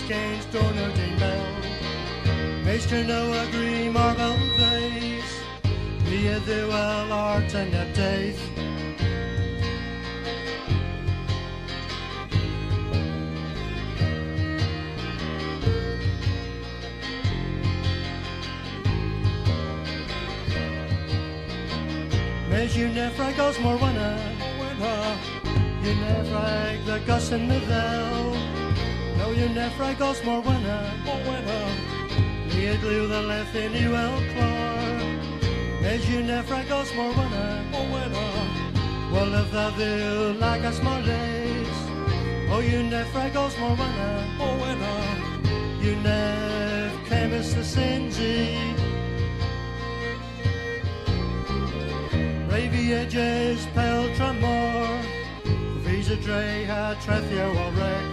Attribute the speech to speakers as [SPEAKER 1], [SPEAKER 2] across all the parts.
[SPEAKER 1] Gaines donor ding bell. Meester no agree marble vase. Via the well art and update. Mees you nefrag os Morwenna. You nefrag the gus in the vel. No, you nefrag os Morwenna. You glue the left in you el clar. Mees you nefrag os Morwenna. Well, if thou do like us more days. Oh, you nefrag os Morwenna. You nef came as the Sinzi. Ravy edges, pale tremor. Visa dre ha trethio or wreck.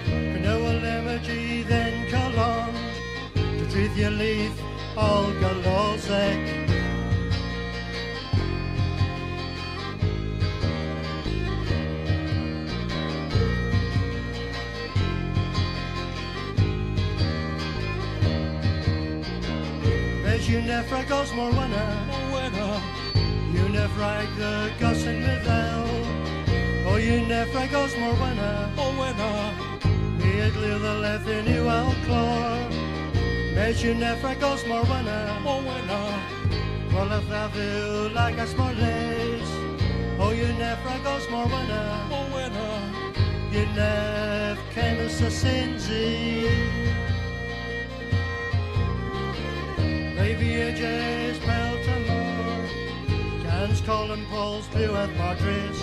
[SPEAKER 1] Canoa lemmergy then colon. To treat your leaf, all galozek. As you nefrag os Morwenna. You nefrag the gus in the vel. Oh, you nefrag os Morwenna. Me glue the left in you al clor. As you nefrag os Morwenna. Well, if thou do like us more days. Oh, you nefrag os Morwenna. You nef came as a Sinzi. Ravy edges, pale tremor. Gans colin poles blue at Madrid.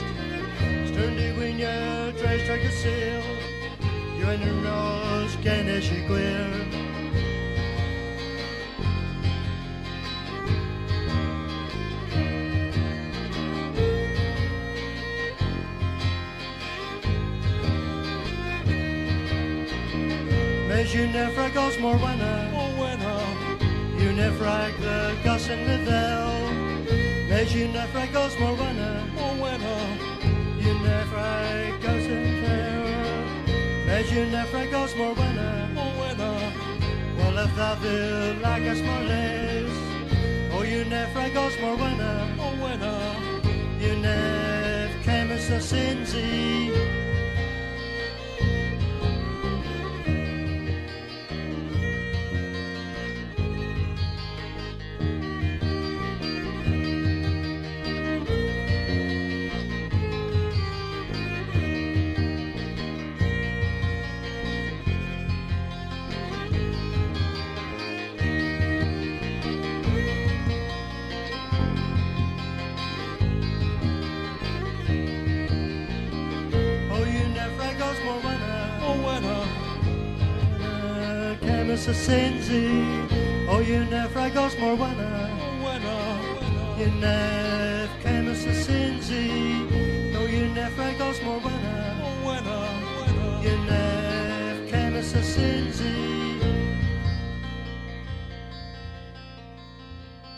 [SPEAKER 1] Stundy when you trace track a seal. You in your nose, gain as you queer. As you nefrag os Morwenna. You nefrag the gus in the vel. As you nefrag os Morwenna. You nefrag gus in the As you nefrag os Morwenna. Well, if thou do like us more days. Oh, you nefrag os Morwenna. You nef came as a Sinzi. Camus a Sinzi. Oh, you nefrag os Morwenna. You nef Camus a Sinzi. Oh, you nefrag os Morwenna. You nef Camus a Sinzi.